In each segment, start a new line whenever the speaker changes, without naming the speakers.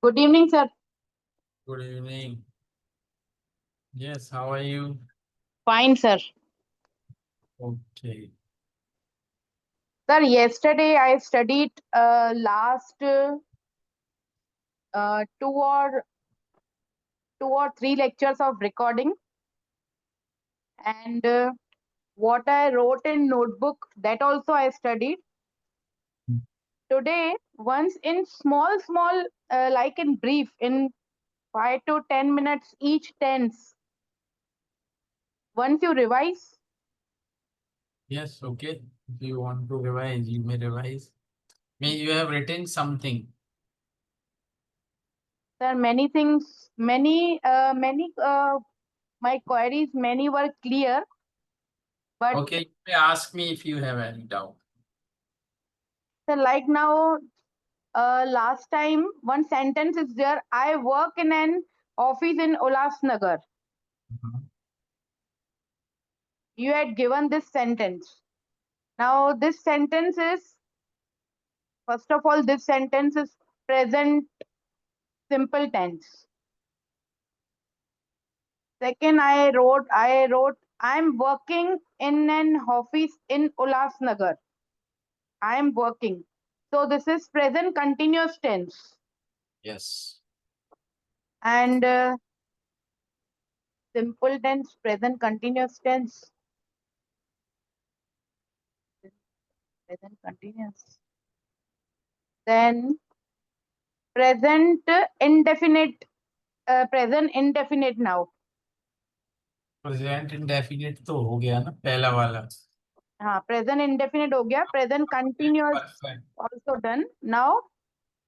Good evening, sir.
Good evening. Yes, how are you?
Fine, sir.
Okay.
Sir, yesterday I studied last two or three lectures of recording, and what I wrote in notebook that also I studied. Today, once in small, like in brief, in 5 to 10 minutes each tense. Once you revise,
Yes, okay. If you want to revise, you may revise. May you have written something.
sir, many things, many my queries, many were clear, but
Okay, you may ask me if you have any doubt.
sir, like now, last time one sentence is there. I work in an office in Ulhasnagar.
Mhm.
You had given this sentence. Now this sentence is, first of all, this sentence is present simple tense. Second, I'm working in an office in Ulhasnagar. I am working. So this is present continuous tense.
Yes.
And simple tense, present continuous tense, present continuous. Then present indefinite, present indefinite now.
Present indefinite तो हो गया ना पहला वाला.
हाँ, present indefinite हो गया. Present continuous
Perfect.
also done. Now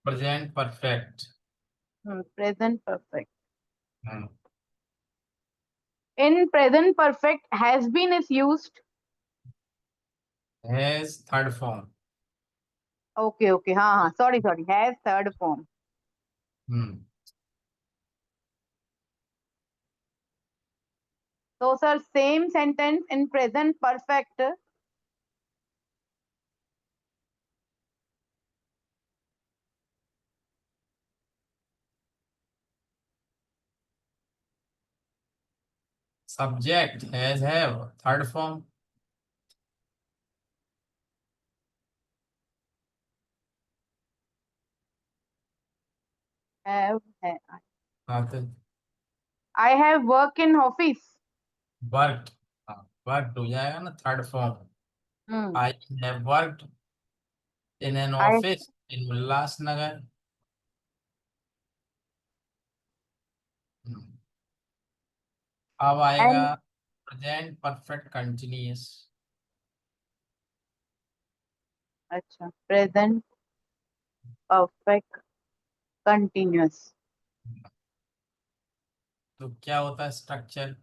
Present perfect.
present perfect.
Hmm.
In present perfect, has been is used.
Has third form.
Okay. हाँ. Sorry. Has third form.
Hmm.
So sir, same sentence in present perfect.
Subject has have third form.
Have.
Worked.
I have work in office.
Worked हो जाएगा ना third form.
Hmm.
I have worked in an
I
office in Ulhasnagar. अब आएगा
and
present perfect continuous.
अच्छा present perfect continuous.
तो क्या होता है structure?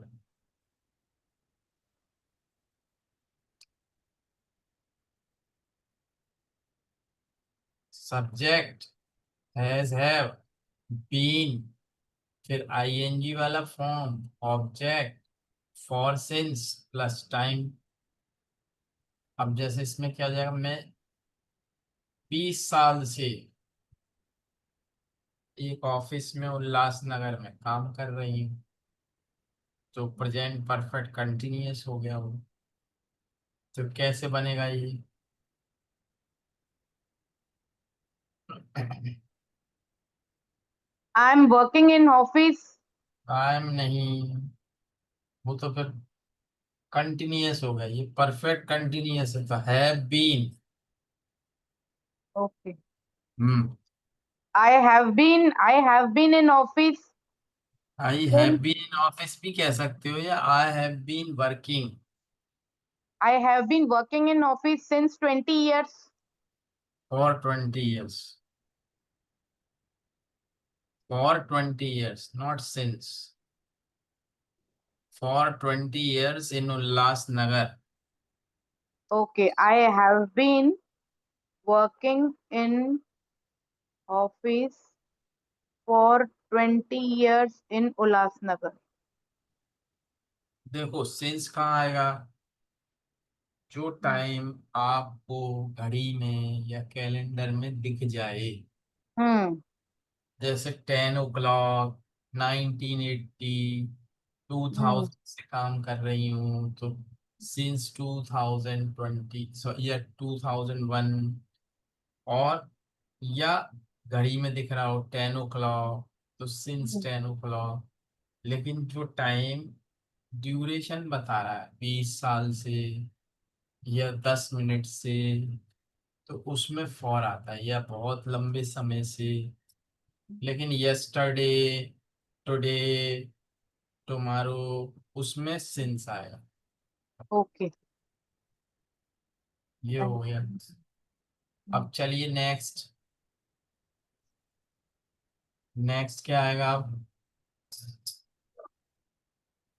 Subject has have been, फिर आईएनजी वाला form, object, for since plus time. अब जैसे इसमें क्या हो जाएगा, मैं 20 साल से एक ऑफिस में उल्लासनगर में काम कर रही हूँ, तो प्रेजेंट परफेक्ट कंटिन्यूअस हो गया वो. तो कैसे बनेगा ये?
I am working in office.
Time नहीं, वो तो फिर कंटिन्यूअस हो गया. ये परफेक्ट कंटिन्यूअस है तो have been.
Okay.
Hmm.
I have been in office
I have
since
been in office भी कह सकते हो, या I have been working.
I have been working in office since 20 years.
For 20 years. For 20 years, not since. For 20 years इन Ulhasnagar.
Okay, I have been working in office for 20 years in Ulhasnagar.
देखो since कहाँ आएगा? जो time आपको घड़ी में या calendar में दिख जाए.
Hmm.
जैसे 10 o'clock, 1980, टू
हम्म,
थाउजेंड से काम कर रही हूँ तो सिंस 2020, सो ईयर 2001। और या घड़ी में दिख रहा हो 10 o'clock, तो सिंस
हम्म,
10 o'clock। लेकिन जो टाइम ड्यूरेशन बता रहा है 20 साल से या 10 मिनट से, तो उसमें फॉर आता है या बहुत लंबे समय से। लेकिन यस्टरडे, टुडे, टुमारो, उसमें सिंस आएगा।
ओके।
ये हो गया। अब चलिए नेक्स्ट। नेक्स्ट क्या आएगा अब?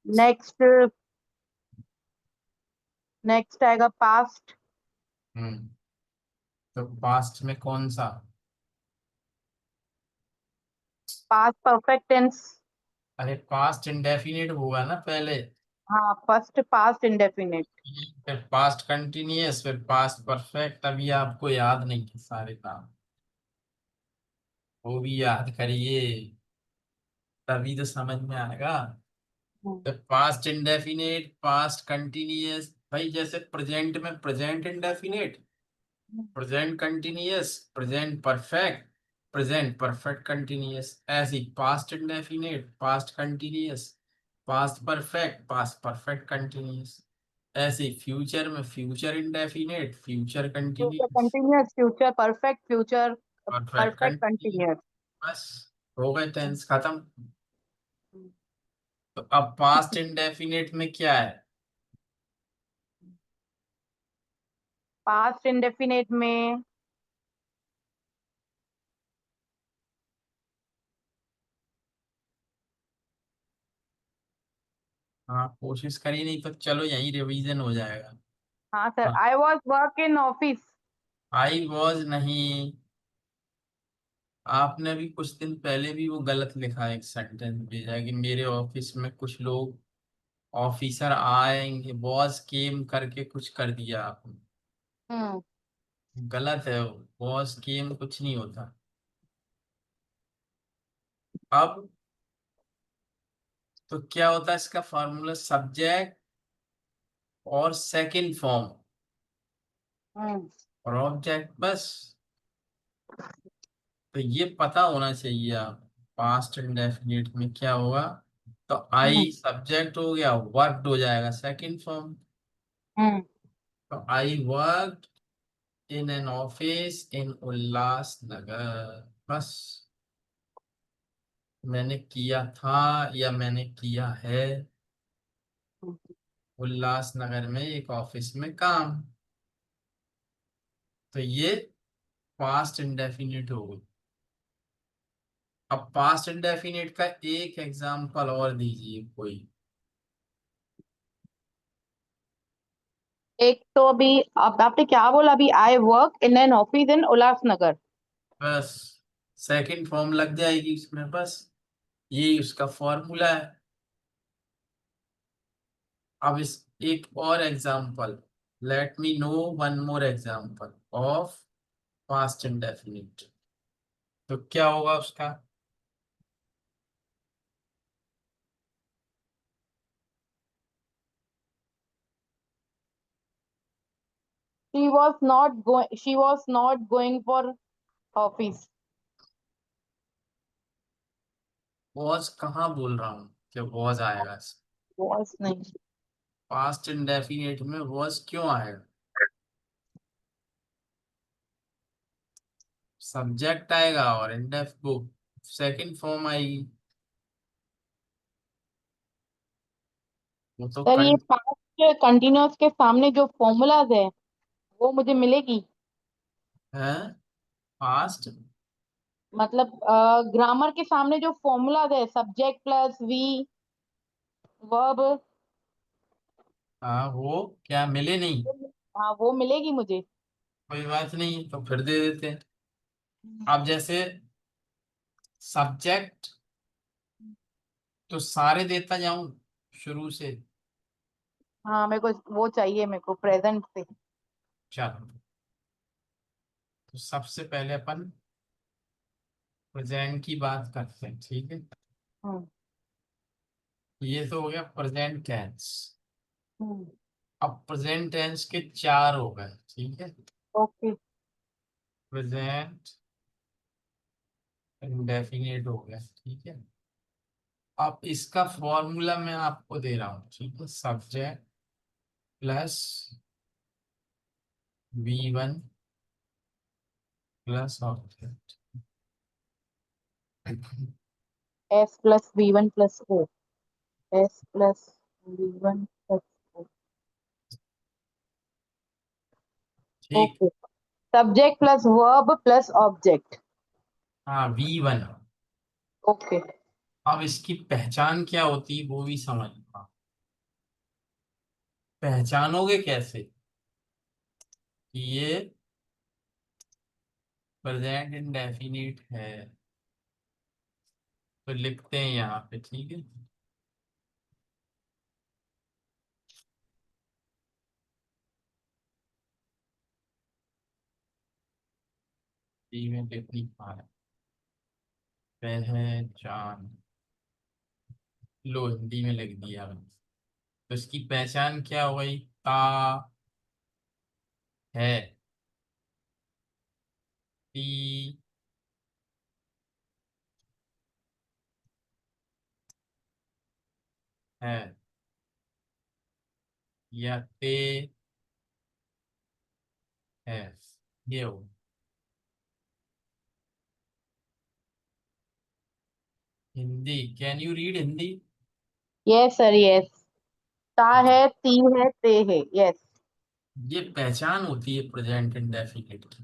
नेक्स्ट, नेक्स्ट आएगा पास्ट।
हम्म। तो पास्ट में कौन सा?
Past perfect tense.
अरे पास्ट इंडेफिनिट होगा ना पहले,
हाँ, फर्स्ट पास्ट इंडेफिनिट।
फिर पास्ट कंटिन्यूअस, फिर पास्ट परफेक्ट। अभी आपको याद नहीं है सारे काम, वो भी याद करिए, तभी तो समझ में आएगा। तो पास्ट इंडेफिनिट, पास्ट कंटिन्यूअस, भाई जैसे प्रेजेंट में present indefinite, present continuous, present perfect, present perfect continuous. ऐसे ही past indefinite, past continuous, past perfect, past perfect continuous. ऐसे ही फ्यूचर में future indefinite, future
future
continuous,
continuous, future perfect, future
perfect
perfect
continuous.
Continuous.
बस हो गए, tense खत्म। तो अब पास्ट इंडेफिनिट में क्या है?
पास्ट इंडेफिनिट में
हाँ कोशिश करिए, नहीं तो चलो यही रिवीजन हो जाएगा।
हाँ सर,
हाँ,
I was work in office.
I was नहीं, आपने भी कुछ दिन पहले भी वो गलत लिखा है, एक सेंटेंस भेजा है कि मेरे ऑफिस में कुछ लोग ऑफिसर आएंगे, बॉस केम करके कुछ कर दिया आपने।
हम्म।
गलत है, बॉस केम कुछ नहीं होता। अब तो क्या होता है इसका फॉर्मूला? सब्जेक्ट और सेकंड फॉर्म
हम्म।
और ऑब्जेक्ट, बस। तो ये पता होना चाहिए आप, पास्ट इंडेफिनिट में क्या होगा। तो
हम्म।
आई सब्जेक्ट हो गया, वर्कड हो जाएगा सेकंड फॉर्म।
हम्म।
तो I work in an office in Ulhasnagar, बस। मैंने किया था या मैंने किया है उल्लासनगर में एक ऑफिस में काम। तो ये पास्ट इंडेफिनिट हो गई। अब पास्ट इंडेफिनिट का एक एग्जांपल और दीजिए कोई।
एक तो अभी, अब आपने क्या बोला? अभी आई work in an office in Ulhasnagar.
बस सेकंड फॉर्म लग जाएगी उसमें, बस यही उसका फॉर्मूला है। अब इस एक और example, let me know one more example of past indefinite. तो क्या होगा उसका?
She was not going for office.
Was कहाँ बोल रहा हूँ कि वॉज आएगा?
वॉज नहीं।
पास्ट इंडेफिनिट में वॉज क्यों आएगा? सब्जेक्ट आएगा और इंडेफ वो सेकंड फॉर्म आएगी। वो तो
सर, ये पास्ट कंटिन्यूअस के सामने जो फॉर्मूलाज है वो मुझे मिलेगी?
है पास्ट।
मतलब ग्रामर के सामने जो फॉर्मूलाज है, सब्जेक्ट प्लस वी, वर्ब।
हाँ वो क्या मिले नहीं?
हाँ, वो मिलेगी मुझे।
कोई बात नहीं, तो फिर दे देते हैं। अब जैसे सब्जेक्ट तो सारे देता जाऊं शुरू से।
हाँ, मेरे को वो चाहिए, मेरे को प्रेजेंट से।
चलो, तो सबसे पहले अपन प्रेजेंट की बात करते हैं, ठीक है।
हम्म
ये तो हो गया प्रेजेंट टेंस।
हम्म
अब प्रेजेंट टेंस के चार हो गए, ठीक है।
ओके।
प्रेजेंट इंडेफिनिट हो गया, ठीक है। अब इसका फॉर्मूला मैं आपको दे रहा हूँ, ठीक है। Subject plus V1 plus object.
S plus V1 plus O. S plus V1 plus O.
ठीक।
Okay. Subject plus verb plus object.
हाँ, V1।
ओके।
अब इसकी पहचान क्या होती है वो भी समझना। पहचानोगे कैसे कि ये प्रेजेंट इंडेफिनिट है? तो लिखते हैं यहाँ पे, ठीक है। डी में लिखनी पा रहे पहचान। लो, हिंदी में लिख दिया मैंने। तो इसकी पहचान क्या हो गई? ता है, ती है, या ते है। ये हो Hindi. Can you read Hindi?
Yes sir yes. ता है, ती है, ते है। यस।
ये पहचान होती है प्रेजेंट इंडेफिनिट की।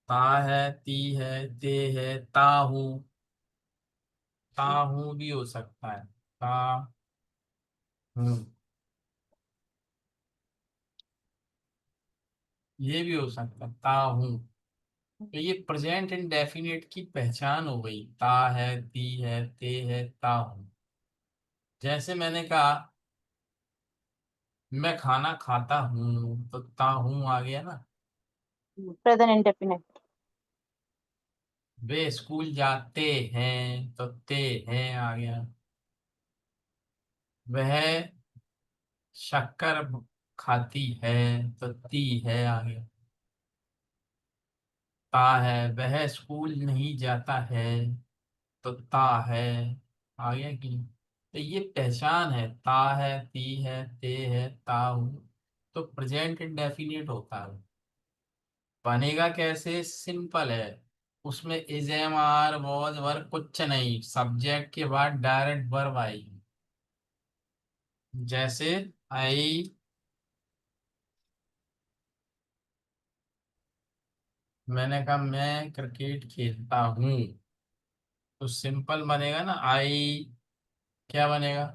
ता है, ती है, ते है, ता हूँ। ता हूँ भी हो सकता है। ता हूँ, ये भी हो सकता है, ता हूँ। तो ये प्रेजेंट इंडेफिनिट की पहचान हो गई। ता है, ती है, ते है, ता हूँ। जैसे मैंने कहा मैं खाना खाता हूँ, तो ता हूँ आ गया ना।
Present indefinite.
वे स्कूल जाते हैं, तो ते हैं आ गया। वह शक्कर खाती है, तो ती है आ गया। ता है, वह स्कूल नहीं जाता है, तो ता है आ गया कि नहीं? तो ये पहचान है। ता है, ती है, ते है, ता हूँ। तो प्रेजेंट इंडेफिनिट होता है। बनेगा कैसे? सिंपल है। उसमें इज, एम, आर, वॉज, वर कुछ नहीं। सब्जेक्ट के बाद डायरेक्ट वर्ब आएगी। जैसे आई, मैंने कहा मैं क्रिकेट खेलता हूँ, तो सिंपल बनेगा ना। आई क्या बनेगा?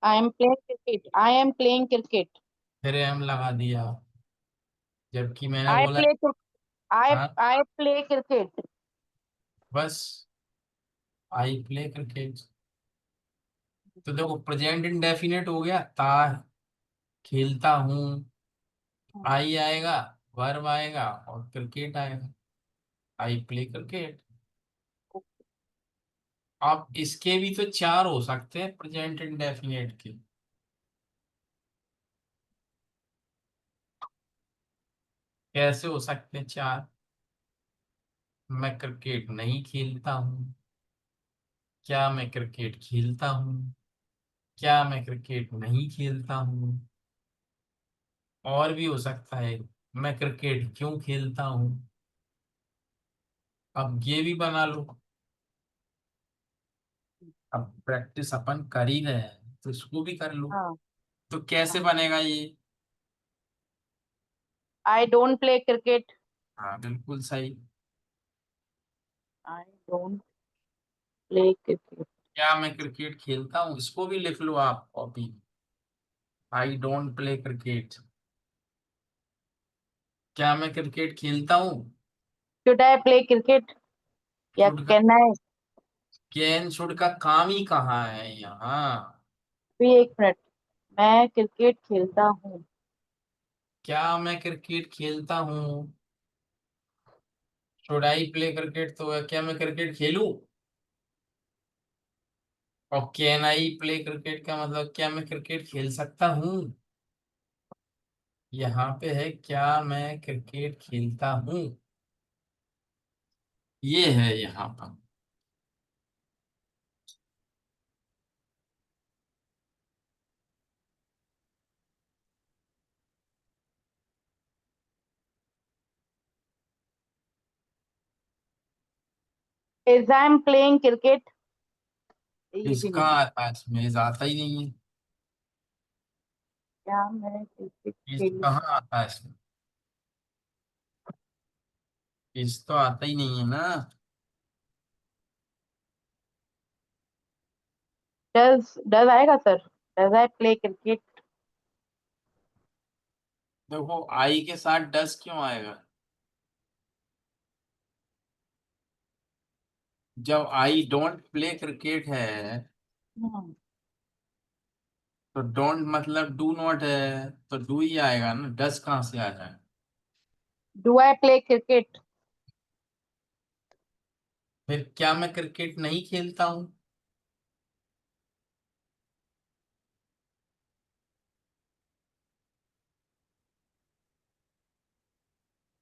I am playing cricket. I am playing cricket.
फिर एम लगा दिया, जबकि मैंने
आई
बोला।
प्ले आई
हाँ,
आई प्ले क्रिकेट।
बस आई प्ले क्रिकेट। तो देखो प्रेजेंट इंडेफिनिट हो गया। ता खेलता हूँ, आई आएगा, वर्ब आएगा और क्रिकेट आएगा। आई प्ले क्रिकेट। अब इसके भी तो चार हो सकते हैं प्रेजेंट इंडेफिनिट के। कैसे हो सकते हैं चार? मैं क्रिकेट नहीं खेलता हूँ, क्या मैं क्रिकेट खेलता हूँ, क्या मैं क्रिकेट नहीं खेलता हूँ। और भी हो सकता है, मैं क्रिकेट क्यों खेलता हूँ। अब ये भी बना लो। अब प्रैक्टिस अपन कर ही रहे हैं तो इसको भी कर लो।
हाँ
तो कैसे
हाँ।
बनेगा ये?
I don't play cricket.
हाँ, बिल्कुल सही।
I don't play cricket.
क्या मैं क्रिकेट खेलता हूँ, इसको भी लिख लो आप copy. I don't play cricket. क्या मैं क्रिकेट खेलता हूँ?
शुड आई प्ले क्रिकेट या
शुड का,
कैन आई।
कैन शुड का काम ही कहाँ है यहाँ?
भी एक मिनट। मैं क्रिकेट खेलता हूँ।
क्या मैं क्रिकेट खेलता हूँ? शुड आई प्ले क्रिकेट, तो क्या मैं क्रिकेट खेलूं? और कैन आई प्ले क्रिकेट का मतलब क्या मैं क्रिकेट खेल सकता हूँ? यहाँ पे है क्या मैं क्रिकेट खेलता हूँ, ये है यहाँ पर।
Is I'm playing cricket? ये भी
इसका
नहीं।
आता है, इसमें आता ही नहीं है।
क्या मैं क्रिकेट
इस
खेलूं?
कहाँ आता है इसमें? इस तो आता ही नहीं है ना।
डज आएगा sir? Does I play cricket?
देखो आई के साथ डस क्यों आएगा? जब आई डोंट प्ले क्रिकेट है तो डोंट मतलब डू नॉट है, तो डू ही आएगा ना, डस कहाँ से आ जाए?
Do I play cricket?
फिर क्या मैं क्रिकेट नहीं खेलता हूँ?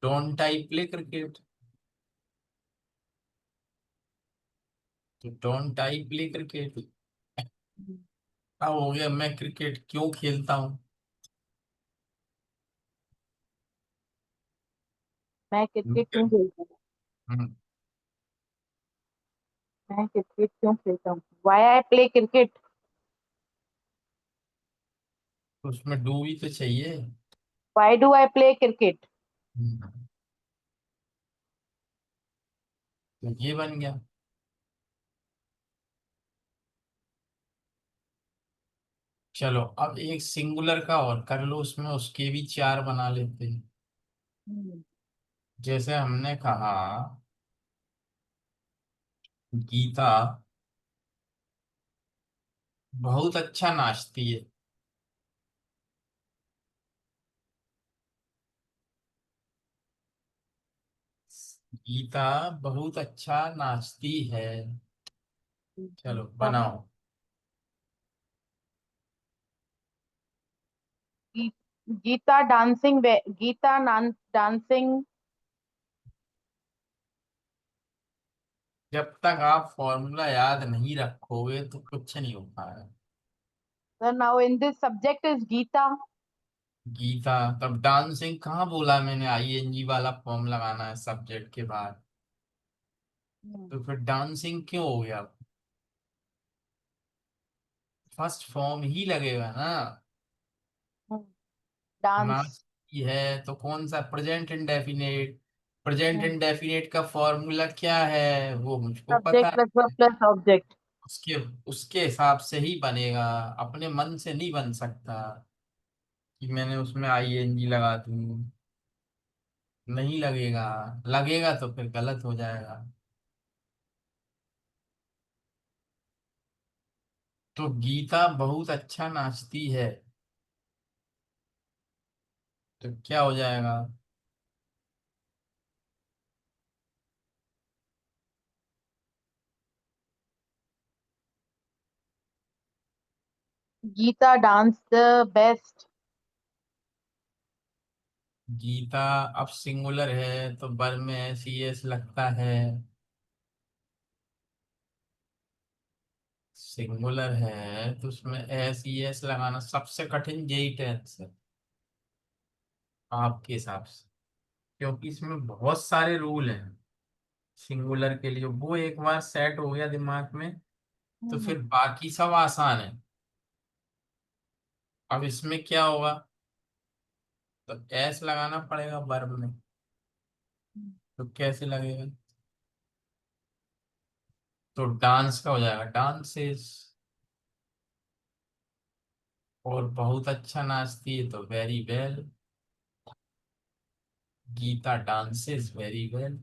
डोंट आई प्ले क्रिकेट, तो डोंट आई प्ले क्रिकेट। अब हो गया मैं क्रिकेट क्यों खेलता हूँ।
मैं क्रिकेट क्यों खेलता हूँ?
हम्म,
मैं क्रिकेट क्यों खेलता हूँ? Why I play cricket?
तो उसमें डू भी तो चाहिए।
Why do I play cricket?
Hmm, तो ये बन गया। चलो अब एक सिंगुलर का और कर लो, उसमें उसके भी चार बना लेते हैं। जैसे हमने कहा गीता बहुत अच्छा नाचती है। गीता बहुत अच्छा नाचती है। चलो
गीता
बनाओ।
Geeta dancing Geeta dancing.
जब तक आप फॉर्मूला याद नहीं रखोगे तो कुछ नहीं हो पाएगा।
Sir now in this subject is Geeta.
Geeta, तब डांसिंग कहाँ बोला मैंने, आईएनजी वाला फॉर्म लगाना है सब्जेक्ट के बाद। तो फिर डांसिंग क्यों हो गया? फर्स्ट फॉर्म ही लगेगा ना।
डांस।
नाचती है तो कौन सा प्रेजेंट इंडेफिनिट, प्रेजेंट इंडेफिनिट का फॉर्मूला क्या है वो मुझको पता
सब्जेक्ट
है।
Plus verb plus object.
उसके उसके हिसाब से ही बनेगा, अपने मन से नहीं बन सकता कि मैंने उसमें आईएनजी लगा दूं। नहीं लगेगा, लगेगा तो फिर गलत हो जाएगा। तो गीता बहुत अच्छा नाचती है, तो क्या हो जाएगा?
Geeta dance the best.
Geeta अब सिंगुलर है तो बर में एस ई एस लगता है। सिंगुलर है तो उसमें एस ई एस लगाना सबसे कठिन यही टेंस है आपके हिसाब से, क्योंकि इसमें बहुत सारे रूल हैं सिंगुलर के लिए। वो एक बार सेट हो गया दिमाग में तो फिर बाकी सब आसान है। अब इसमें क्या होगा, तो एस लगाना पड़ेगा वर्ब में। तो कैसे लगेगा? तो डांस का हो जाएगा डांसेस, और बहुत अच्छा नाचती है तो very well. Geeta dances very well,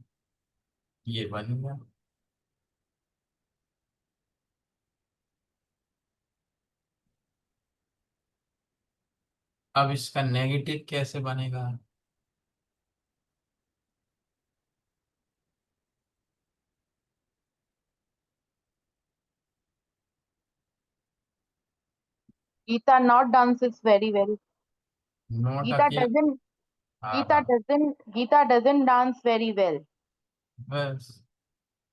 ये बन गया। अब इसका नेगेटिव कैसे बनेगा?
Geeta not dances very well.
Note
Geeta
अकेले।
doesn't.
हाँ
Geeta
हाँ,
doesn't. Geeta doesn't dance very well.
बस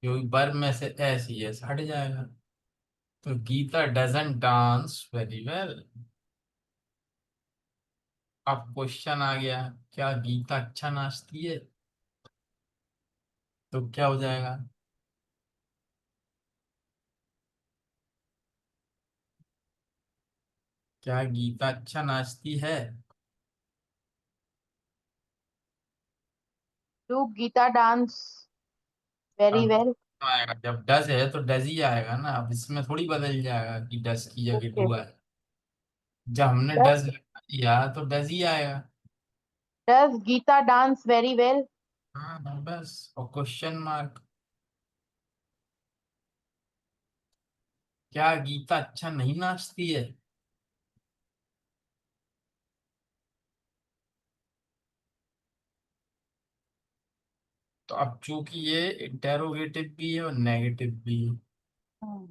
क्योंकि बर में से ऐसी है हट जाएगा। तो Geeta doesn't dance very well. अब क्वेश्चन आ गया, क्या गीता अच्छा नाचती है? तो क्या हो जाएगा? क्या गीता अच्छा नाचती है?
Do Geeta dance very
अब
well?
आएगा जब डज है तो डज ही आएगा ना, अब इसमें थोड़ी बदल जाएगा कि डज की जगह
Okay.
डू है। जब हमने
Does
डज लगा दिया तो डज ही आएगा।
Does Geeta dance very well?
हाँ हाँ, बस और क्वेश्चन मार्क। क्या गीता अच्छा नहीं नाचती है? तो अब चूंकि ये इंटेरोगेटिव भी है और नेगेटिव भी है,
Hmm.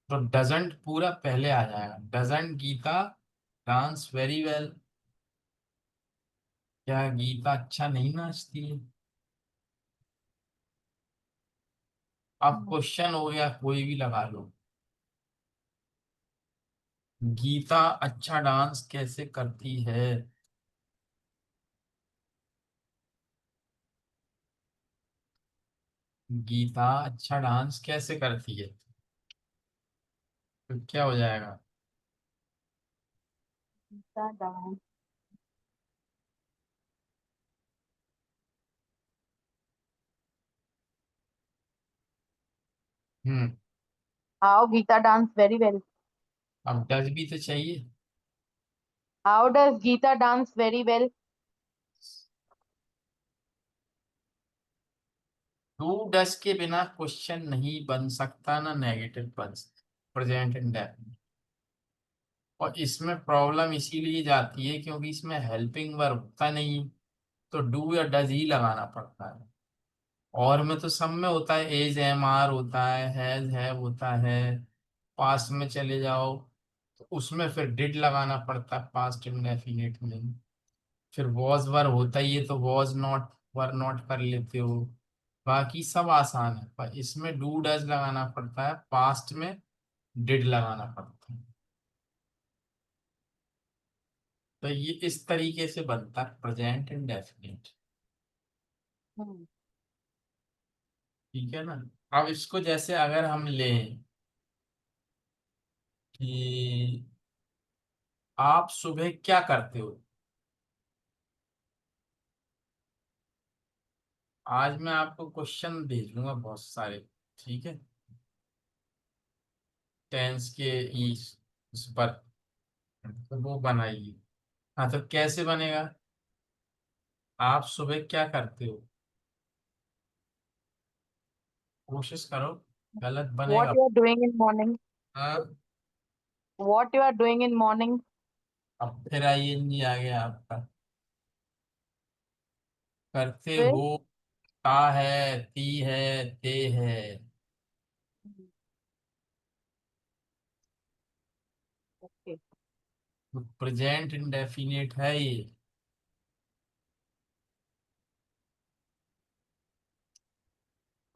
तो डजंट पूरा पहले आ जाएगा। Doesn't Geeta dance very well. क्या गीता अच्छा नहीं नाचती है? अब
Hmm.
क्वेश्चन हो गया, कोई भी लगा लो। गीता अच्छा डांस कैसे करती है? गीता अच्छा डांस कैसे करती है? तो क्या हो जाएगा?
Geeta dance.
हम्म।
How Geeta dance very well?
अब डज भी तो चाहिए।
How does Geeta dance very well?
टू डज के बिना क्वेश्चन नहीं बन सकता ना नेगेटिव बन सकता, प्रेजेंट इंडेफिनिट। और इसमें प्रॉब्लम इसीलिए जाती है क्योंकि इसमें हेल्पिंग वर्ब होता नहीं, तो डू या डज ही लगाना पड़ता है। और में तो सब में होता है, एज एम आर होता है, हैज हैव होता है। पास्ट में चले जाओ तो उसमें फिर डिड लगाना पड़ता है पास्ट इंडेफिनिट में। फिर वॉज वर होता ही है तो वॉज नॉट वर नॉट कर लेते हो। बाकी सब आसान है, पर इसमें डू डज लगाना पड़ता है, पास्ट में डिड लगाना पड़ता है। तो ये इस तरीके से बनता है प्रेजेंट इंडेफिनिट।
Hmm.
ठीक है ना? अब इसको जैसे अगर हम लें कि आप सुबह क्या करते हो? आज मैं आपको क्वेश्चन भेजूंगा बहुत सारे। ठीक है, टेंस के इस पर, तो वो बनाइए। हाँ, तो कैसे बनेगा? आप सुबह क्या करते हो? कोशिश करो, गलत
What
बनेगा।
you are doing in morning?
हाँ,
What you are doing in morning?
अब फिर आईएनजी आ गया आपका। करते
फिर
हो, ता है, ती है, ते है।
Okay.
तो प्रेजेंट इंडेफिनिट है ये।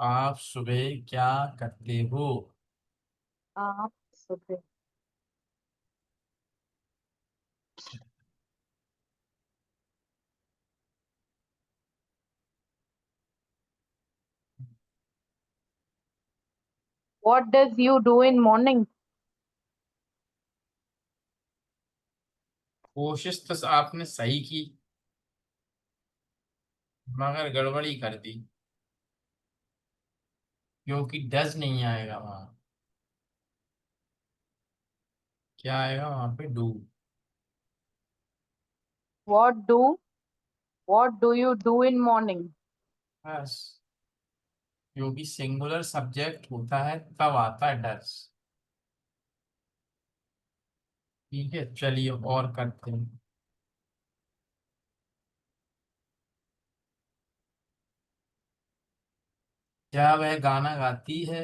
आप सुबह क्या करते हो?
आप सुबह. What does you do in morning?
कोशिश तो आपने सही की, मगर गड़बड़ी कर दी, क्योंकि डज नहीं आएगा वहां। क्या आएगा वहां पे? Do.
What do What do you do in morning?
बस, क्योंकि सिंगुलर सब्जेक्ट होता है तब आता है डज। ठीक है, चलिए और करते हैं। क्या वह गाना गाती है?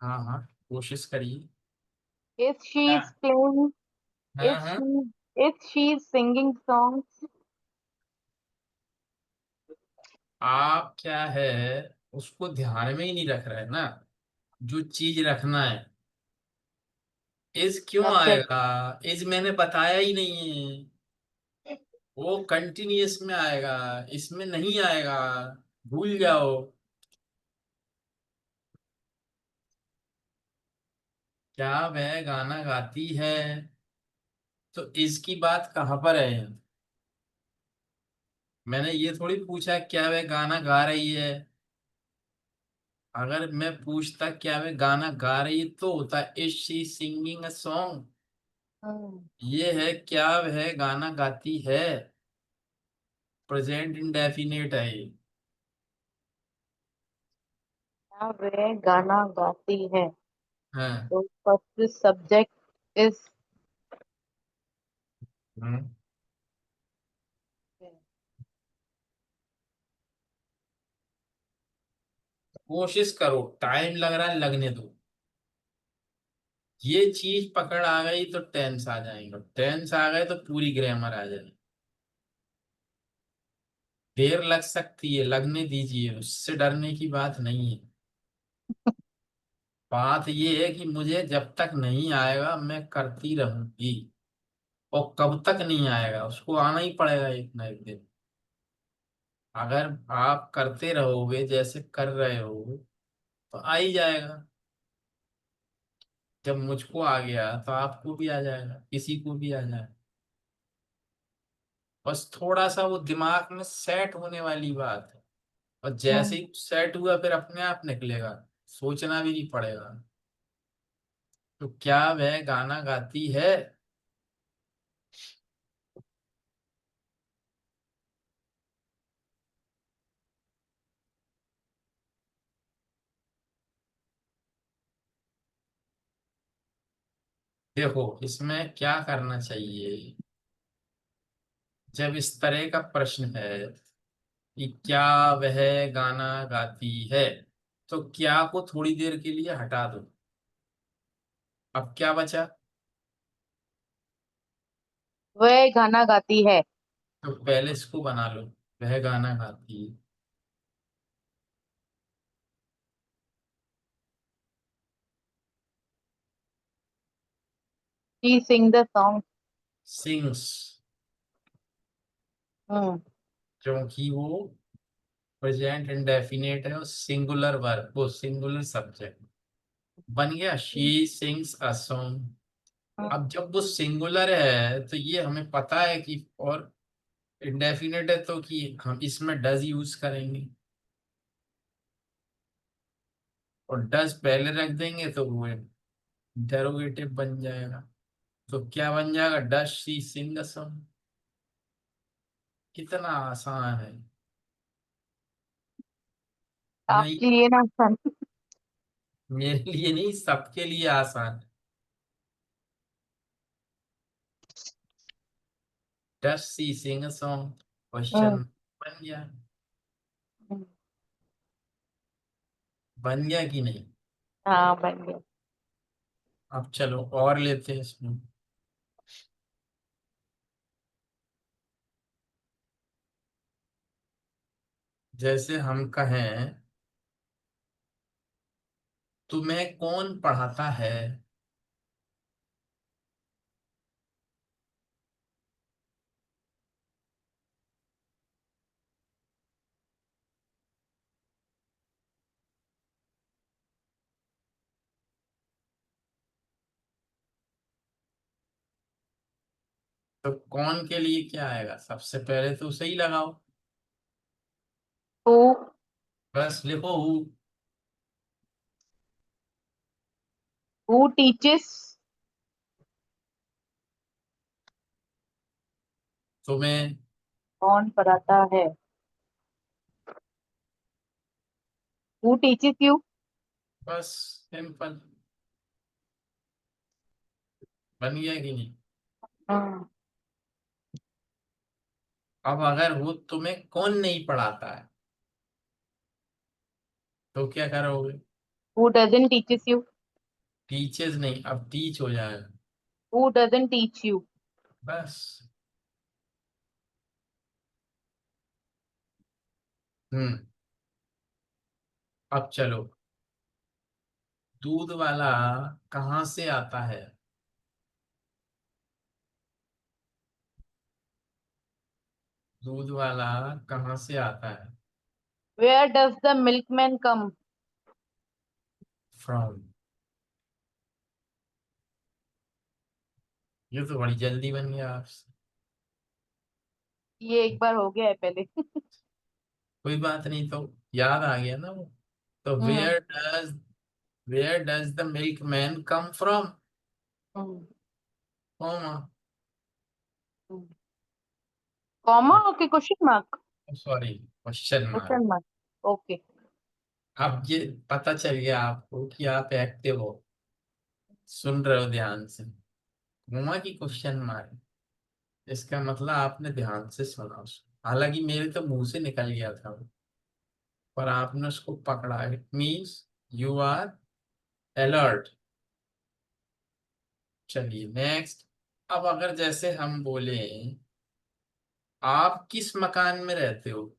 हाँ हाँ, कोशिश करिए।
Is she
हाँ
is playing?
हाँ
Is
हाँ।
she singing songs?
आप क्या है, उसको ध्यान में ही नहीं रख रहे ना, जो चीज रखना है। इज क्यों
Subject.
आएगा? इज मैंने बताया ही नहीं है। वो कंटिन्यूअस में आएगा, इसमें नहीं आएगा। भूल जाओ। क्या वह गाना गाती है? तो इसकी बात कहाँ पर है? मैंने ये थोड़ी पूछा क्या वह गाना गा रही है। अगर मैं पूछता क्या वह गाना गा रही है तो होता is she singing a song.
Hmm.
ये है क्या वह गाना गाती है। प्रेजेंट इंडेफिनिट है ये।
क्या वह गाना गाती है?
हाँ।
तो first subject is
हम्म, कोशिश करो, टाइम लग रहा है, लगने दो। ये चीज पकड़ आ गई तो टेंस आ जाएंगे, टेंस आ गए तो पूरी ग्रामर आ जाएगी। देर लग सकती है, लगने दीजिए, उससे डरने की बात नहीं है। बात ये है कि मुझे जब तक नहीं आएगा मैं करती रहूंगी। और कब तक नहीं आएगा, उसको आना ही पड़ेगा एक ना एक दिन। अगर आप करते रहोगे जैसे कर रहे हो तो आ ही जाएगा। जब मुझको आ गया तो आपको भी आ जाएगा, किसी को भी आ जाएगा। बस थोड़ा सा वो दिमाग में सेट होने वाली बात है। और जैसे
Hmm.
ही सेट हुआ फिर अपने आप निकलेगा, सोचना भी नहीं पड़ेगा। तो क्या वह गाना गाती है? देखो इसमें क्या करना चाहिए, जब इस तरह का प्रश्न है कि क्या वह गाना गाती है, तो क्या को थोड़ी देर के लिए हटा दो। अब क्या बचा?
वह गाना गाती है।
तो पहले इसको बना लो, वह गाना गाती है।
She sing the song.
Sings,
Hmm.
क्योंकि वो प्रेजेंट इंडेफिनिट है और सिंगुलर वर्ब, वो सिंगुलर सब्जेक्ट बन गया। She sings a song.
Hmm.
अब जब वो सिंगुलर है तो ये हमें पता है कि, और इंडेफिनिट है तो कि हम इसमें डज यूज करेंगे। और डज पहले रख देंगे तो वो इंटेरोगेटिव बन जाएगा। तो क्या बन जाएगा? Does she Singh a song. कितना आसान है। नहीं,
आपके लिए ना सन।
मेरे लिए नहीं, सबके लिए आसान है। Does she Singh a song,
Hmm.
Question बन गया।
Hmm.
बन गया कि नहीं?
हाँ बन गया।
अब चलो और लेते हैं इसमें। जैसे हम कहें तुम्हें कौन पढ़ाता है? तो कौन के लिए क्या आएगा? सबसे पहले तो सही लगाओ।
Who
बस लिखो हु।
who teaches?
तुम्हें।
कौन पढ़ाता है? Who teaches you?
बस सिंपल। बन गया कि नहीं?
Hmm.
अब अगर वो तुम्हें कौन नहीं पढ़ाता है तो क्या करोगे?
Who doesn't teaches you?
Teachers नहीं, अब टीच हो जाएगा।
Who doesn't teach you?
बस। हम्म। अब चलो, दूध वाला कहाँ से आता है? दूध वाला कहाँ से आता है?
Where does the milkman come?
From. ये तो बड़ी जल्दी बन गया आपसे।
ये एक बार हो गया है पहले।
कोई बात नहीं, तो याद आ गया ना वो। तो
hmm.
Where does the milkman come from?
Hmm.
Comma.
Comma okay, question mark.
Sorry, question mark.
Question mark. Okay.
अब ये पता चल गया आपको कि आप एक्टिव हो, सुन रहे हो ध्यान से। कॉमा की क्वेश्चन मार्क, इसका मतलब आपने ध्यान से सुना उसको। हालांकि मेरे तो मुंह से निकल गया था वो, पर आपने उसको पकड़ा। It means you are alert. चलिए नेक्स्ट। अब अगर जैसे हम बोले, आप किस मकान में रहते हो?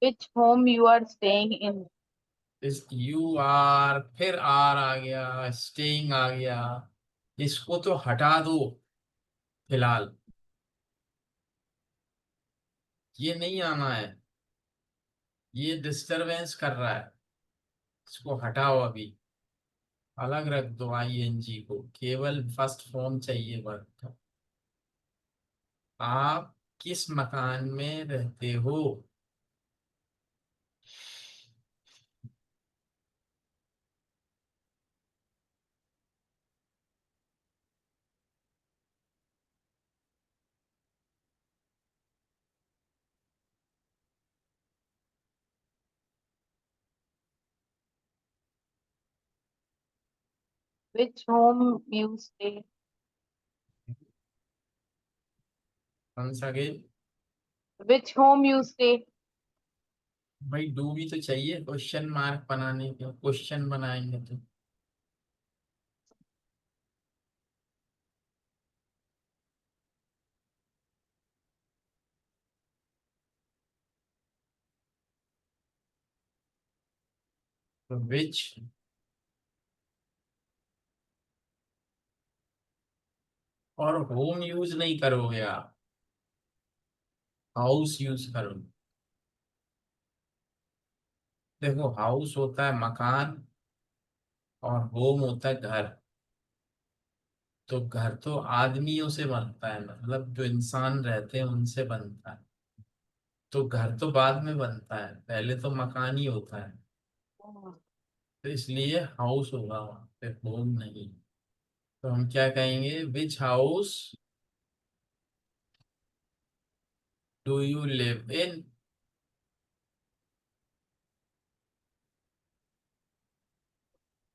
Which home you are staying in?
इस यू आर, फिर आर आ गया, स्टेइंग आ गया। इसको तो हटा दो फिलहाल, ये नहीं आना है, ये डिस्टरबेंस कर रहा है। इसको हटाओ अभी, अलग रख दो आईएनजी को, केवल फर्स्ट फॉर्म चाहिए वर्ब का। आप किस मकान में रहते हो?
Which home you stay?
once again,
Which home you stay?
भाई डू भी तो चाहिए क्वेश्चन मार्क बनाने के, क्वेश्चन बनाएंगे तो। विच, और होम यूज नहीं करोगे आप, हाउस यूज करोगे। देखो, हाउस होता है मकान और होम होता है घर। तो घर तो आदमियों से बनता है, मतलब जो इंसान रहते हैं उनसे बनता है। तो घर तो बाद में बनता है, पहले तो मकान ही होता है। तो इसलिए हाउस होगा वहां पे, होम नहीं। तो हम क्या कहेंगे, विच हाउस डू यू लिव इन?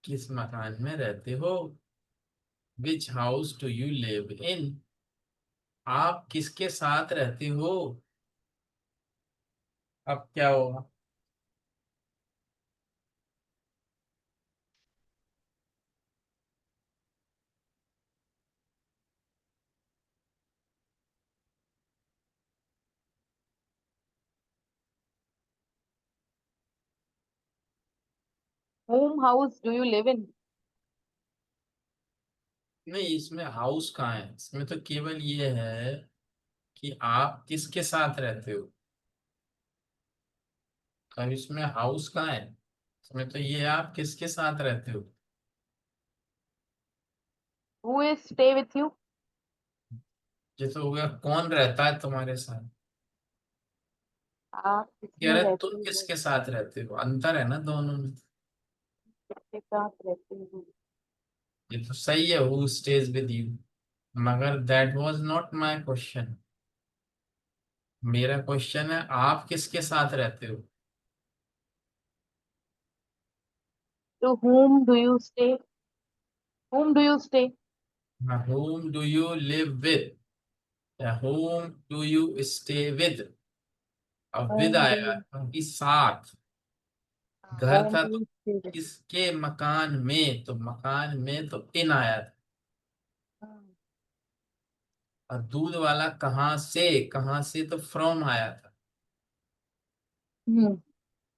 किस मकान में रहते हो? विच हाउस डू यू लिव इन? आप किसके साथ रहते हो? अब क्या होगा?
Whom house do you live in?
नहीं, इसमें हाउस कहाँ है? इसमें तो केवल ये है कि आप किसके साथ रहते हो। अब इसमें हाउस कहाँ है? इसमें तो ये है, आप किसके साथ रहते हो।
Who is stay with you?
जैसे हो गया, कौन रहता है तुम्हारे साथ।
आप
कह
किसमें
रहे
रहते
तुम
हो?
किसके साथ रहते हो, अंतर है ना दोनों में।
किसके साथ रहते हो?
ये तो सही है, हु स्टेज विद यू, मगर that was not my question. मेरा क्वेश्चन है, आप किसके साथ रहते हो।
To whom do you stay? Whom do you stay?
whom do you live with या whom do you stay with। अब with
Whom do
आएगा
you,
क्योंकि साथ घर
whom
था
do
तो
you stay with?
किसके मकान में, तो मकान में तो इन आया था।
Hmm.
और दूध वाला कहाँ से तो फ्रॉम आया था।
Hmm.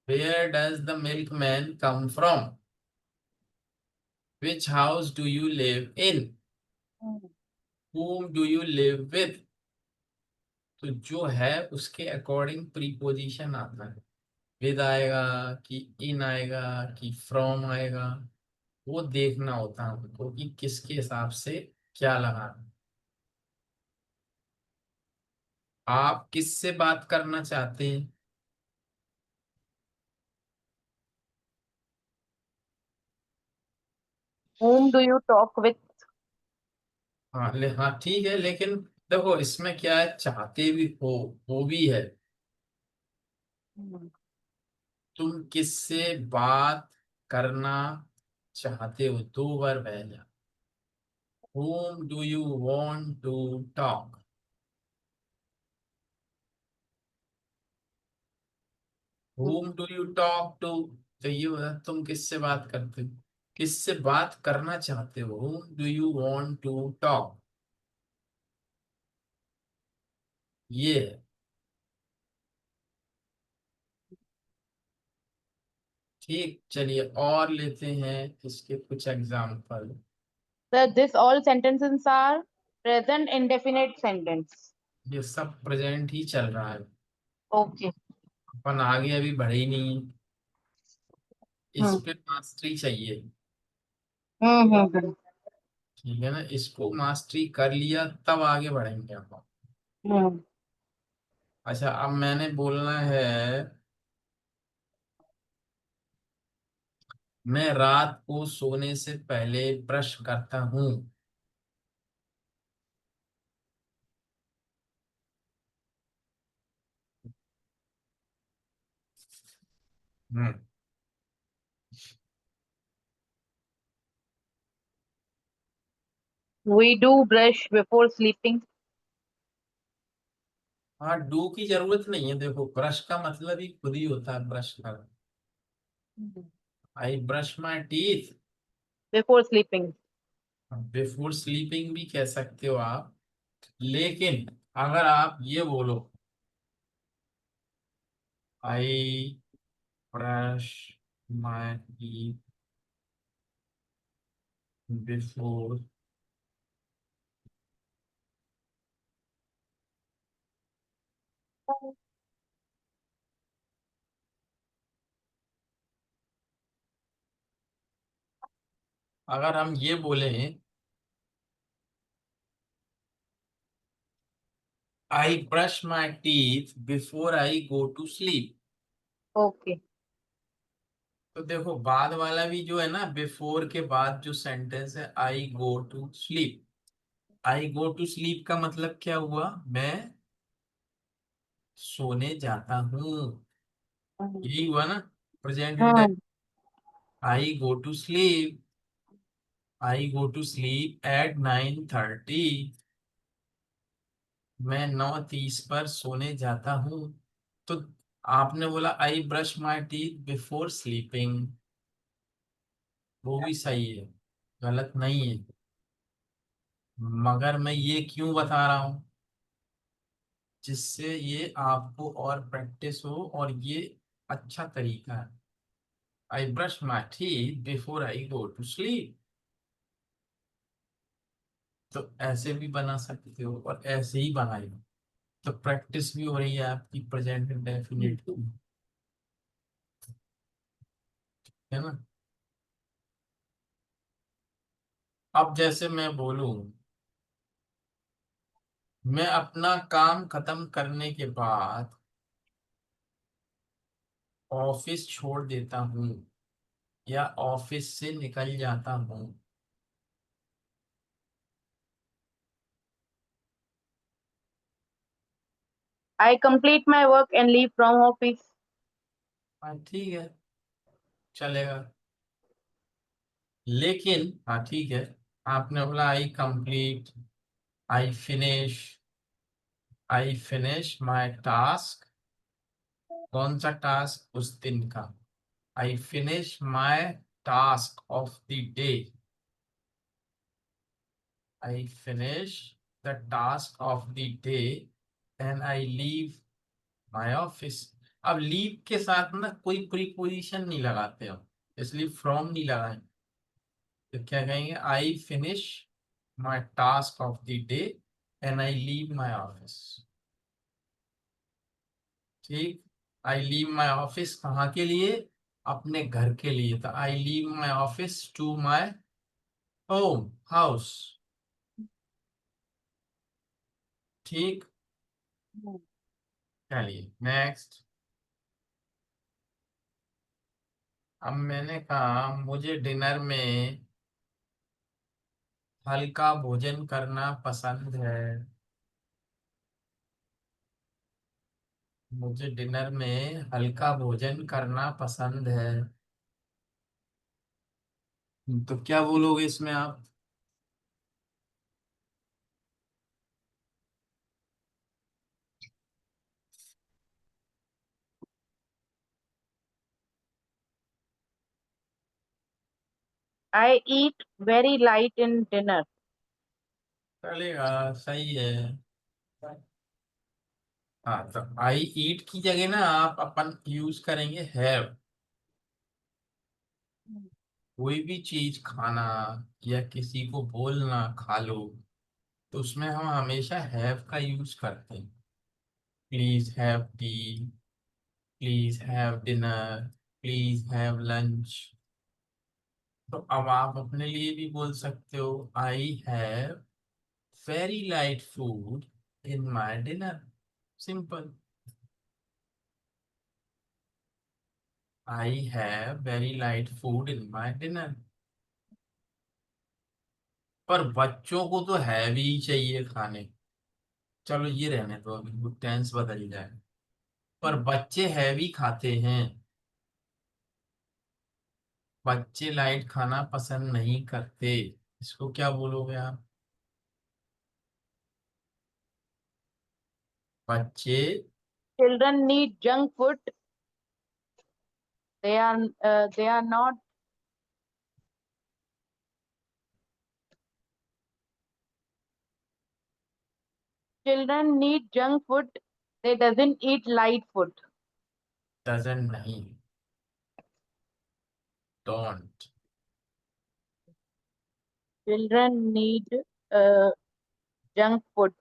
Where does the milkman come from, which house do you live in,
Hmm.
whom do you live with। तो जो है उसके अकॉर्डिंग प्रीपोजिशन आता है। विद आएगा कि इन आएगा कि फ्रॉम आएगा, वो देखना होता है हमको कि किसके हिसाब से क्या लगाना। आप किससे बात करना चाहते हैं।
Whom do you talk with?
हाँ ठीक है, लेकिन देखो इसमें क्या है, चाहते भी हो वो भी है।
Hmm.
तुम किससे बात करना चाहते हो, दो बार पहला। whom do you want to talk, whom do you talk to। तो ये बता तुम किससे बात करते हो, किससे बात करना चाहते हो, whom do you want to talk, ये है। ठीक, चलिए और लेते हैं इसके कुछ example.
So this all sentences are present indefinite sentence.
ये सब प्रेजेंट ही चल रहा है,
Okay.
अपन आगे अभी बढ़े ही नहीं। इस
Hmm.
पे मास्टरी चाहिए,
Hmm. Hmm.
ठीक है ना, इसको मास्टरी कर लिया तब आगे बढ़ेंगे हम।
Hmm.
अच्छा अब मैंने बोलना है, मैं रात को सोने से पहले ब्रश करता हूँ। हम्म।
We do brush before sleeping.
हाँ डू की जरूरत नहीं है, देखो ब्रश का मतलब ही खुद ही होता है ब्रश कर।
Hmm.
I brush my teeth
Before sleeping.
Before sleeping भी कह सकते हो आप, लेकिन अगर आप ये बोलो I brush my teeth before, अगर हम ये बोले I brush my teeth before I go to sleep,
Okay.
तो देखो बाद वाला भी जो है ना, बिफोर के बाद जो सेंटेंस है I go to sleep, I go to sleep का मतलब क्या हुआ, मैं सोने जाता हूँ,
Hmm.
यही हुआ ना present indefinite.
Hmm.
I go to sleep, I go to sleep at 9:30, मैं 9:30 पर सोने जाता हूँ। तो आपने बोला I brush my teeth before sleeping, वो भी सही है, गलत नहीं है, मगर मैं ये क्यों बता रहा हूँ, जिससे ये आपको और प्रैक्टिस हो और ये अच्छा तरीका है। I brush my teeth before I go to sleep, तो ऐसे भी बना सकते हो और ऐसे ही बनाए, तो प्रैक्टिस भी हो रही है आपकी प्रेजेंट इंडेफिनिट की, है ना। अब जैसे मैं बोलूं, मैं अपना काम खत्म करने के बाद ऑफिस छोड़ देता हूँ या ऑफिस से निकल जाता हूँ।
I complete my work and leave from office.
हाँ ठीक है, चलेगा, लेकिन हाँ ठीक है, आपने बोला आई complete, I finish my task. कौन सा टास्क? उस दिन का। आई finish my task of the day. I finish the task of the day and I leave my office. अब लीव के साथ ना कोई प्रीपोजिशन नहीं लगाते हम, इसलिए फ्रॉम नहीं लगाएं। तो क्या कहेंगे? I finish my task of the day and I leave my office. ठीक। आई लीव माई ऑफिस कहाँ के लिए? अपने घर के लिए। तो I leave my office to my home house. ठीक। चलिए नेक्स्ट। अब मैंने कहा मुझे डिनर में हल्का भोजन करना पसंद है। मुझे डिनर में हल्का भोजन करना पसंद है। तो क्या बोलोगे इसमें आप?
I eat very light in dinner.
चलेगा, सही है। हाँ, तो आई ईट की जगह ना आप अपन यूज करेंगे हैव। कोई भी चीज खाना या किसी को बोलना खा लो, तो उसमें हम हमेशा हैव का यूज करते हैं। Please have T, please have dinner, please have lunch. तो अब आप अपने लिए भी बोल सकते हो I have very light food in my dinner. Simple. I have very light food in my dinner. पर बच्चों को तो हैवी ही चाहिए खाने। चलो ये रहने दो, अभी टेंस बदल जाए। पर बच्चे हैवी खाते हैं। बच्चे लाइट खाना पसंद नहीं करते। इसको क्या बोलोगे आप? बच्चे
Children need junk food. They are not. Children need junk food. They doesn't eat light food.
Doesn't नहीं, don't.
Children need uh, junk food.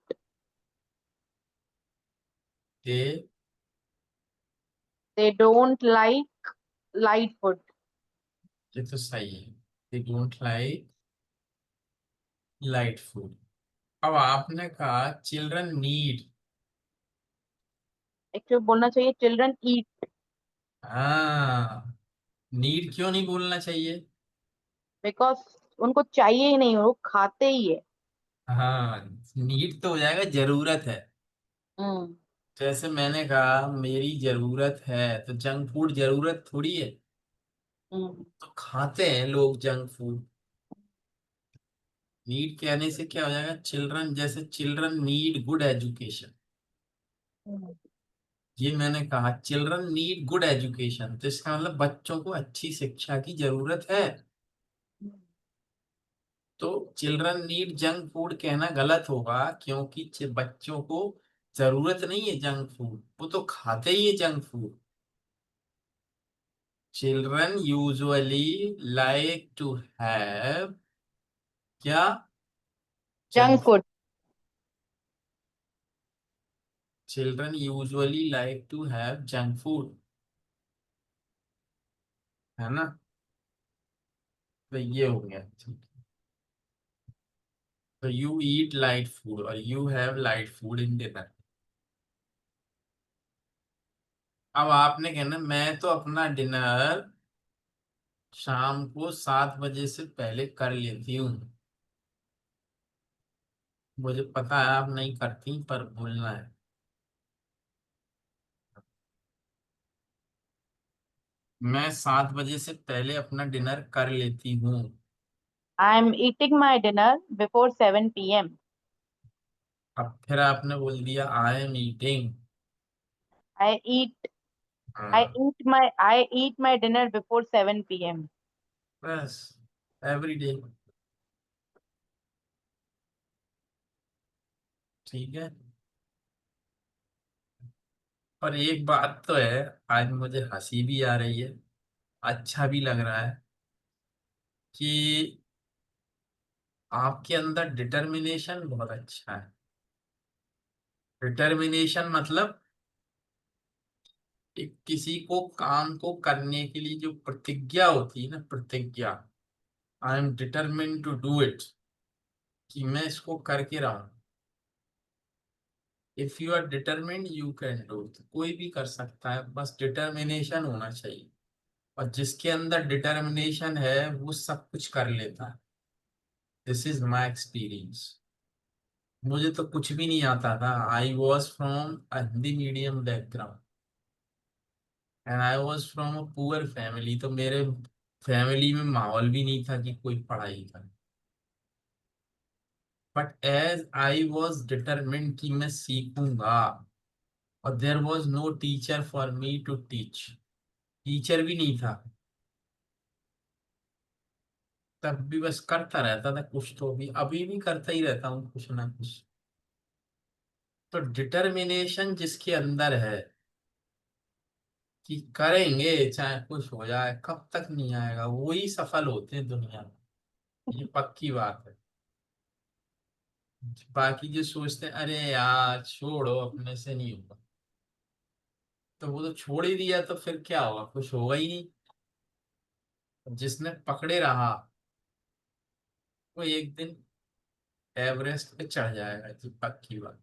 They
They don't like light food.
ये तो सही है। They don't like light food. अब आपने कहा children need.
Actually बोलना चाहिए children eat
हाँ, नीड क्यों नहीं बोलना चाहिए?
because उनको चाहिए ही नहीं, वो खाते ही है।
हाँ, नीड तो हो जाएगा जरूरत है।
हम्म।
जैसे मैंने कहा मेरी जरूरत है, तो जंक फूड जरूरत थोड़ी है।
हम्म।
तो खाते हैं लोग जंक फूड। नीड कहने से क्या हो जाएगा? चिल्ड्रन, जैसे चिल्ड्रन नीड गुड एजुकेशन।
हम्म।
ये मैंने कहा चिल्ड्रन नीड गुड एजुकेशन, तो इसका मतलब बच्चों को अच्छी शिक्षा की जरूरत है। तो चिल्ड्रन नीड जंक फूड कहना गलत होगा, क्योंकि बच्चों को जरूरत नहीं है जंक फूड, वो तो खाते ही है junk food. Children usually like to have क्या?
Junk
junk.
Food.
Children usually like to have junk food, है ना? तो ये हो गया, ठीक। तो यू ईट लाइट फूड और you have light food in dinner. अब आपने कहना मैं तो अपना डिनर शाम को 7 बजे से पहले कर लेती हूँ। मुझे पता है आप नहीं करती, पर बोलना है। मैं 7 बजे से पहले अपना डिनर कर लेती हूँ।
I am eating my dinner before 7 p.m.
अब फिर आपने बोल दिया I am eating.
I eat
हाँ,
I eat my dinner before 7 p.m.
बस एवरी डे। ठीक है। और एक बात तो है, आज मुझे हंसी भी आ रही है, अच्छा भी लग रहा है कि आपके अंदर डिटर्मिनेशन बहुत अच्छा है। डिटर्मिनेशन मतलब एक किसी को काम को करने के लिए जो प्रतिज्ञा होती है ना, प्रतिज्ञा, I am determine to do it, कि मैं इसको करके रहूं। If you are determined you can do it, कोई भी कर सकता है, बस डिटर्मिनेशन होना चाहिए। और जिसके अंदर डिटर्मिनेशन है वो सब कुछ कर लेता है। This is my experience. मुझे तो कुछ भी नहीं आता था। I was from a Hindi medium background and I was from a poor family, तो मेरे फैमिली में माहौल भी नहीं था कि कोई पढ़ाई करे। But as I was determined कि मैं सीखूंगा, और there was no teacher for me to teach, teacher भी नहीं था, तब भी बस करता रहता था कुछ, तो भी अभी भी करता ही रहता हूँ कुछ ना कुछ। तो डिटर्मिनेशन जिसके अंदर है कि करेंगे चाहे कुछ हो जाए, कब तक नहीं आएगा, वही सफल होते हैं दुनिया में। ये पक्की बात है। बाकी जो सोचते हैं अरे यार छोड़ो अपने से नहीं होगा, तो वो तो छोड़ ही दिया, तो फिर क्या होगा, कुछ होगा ही नहीं। जिसने पकड़े रहा वो एक दिन एवरेस्ट पे चढ़ जाएगा, ये पक्की बात।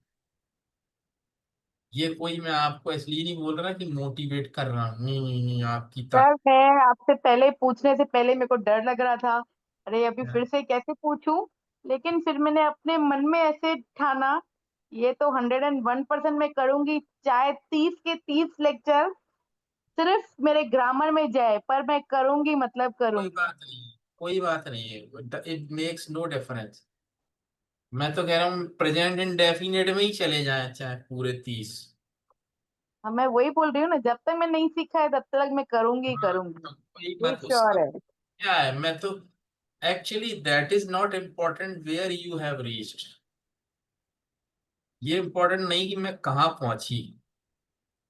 ये कोई मैं आपको इसलिए नहीं बोल रहा कि मोटिवेट कर रहा हूँ, आपकी
सर
तरफ।
मैं आपसे पहले पूछने से पहले मेरे को डर लग रहा था, अरे अभी फिर से कैसे पूछूं। लेकिन फिर मैंने अपने मन में ऐसे ठाना, ये तो 101% मैं करूंगी, चाहे 30 के 30 लेक्चर सिर्फ मेरे ग्रामर में जाए, पर मैं करूंगी, मतलब
कोई
करूंगी।
बात नहीं, कोई बात नहीं है, इट मेक्स नो डिफरेंस। मैं तो कह रहा हूँ प्रेजेंट इंडेफिनिट में ही चले जाए चाहे पूरे 30।
हाँ मैं वही बोल रही हूँ ना, जब तक मैं नहीं सीखा है तब तक मैं करूंगी ही
हाँ,
करूंगी।
तो कोई
ये
बात उसका
श्योर है।
क्या है, मैं तो actually that is not important where you have reached. ये इम्पोर्टेंट नहीं कि मैं कहाँ पहुंची,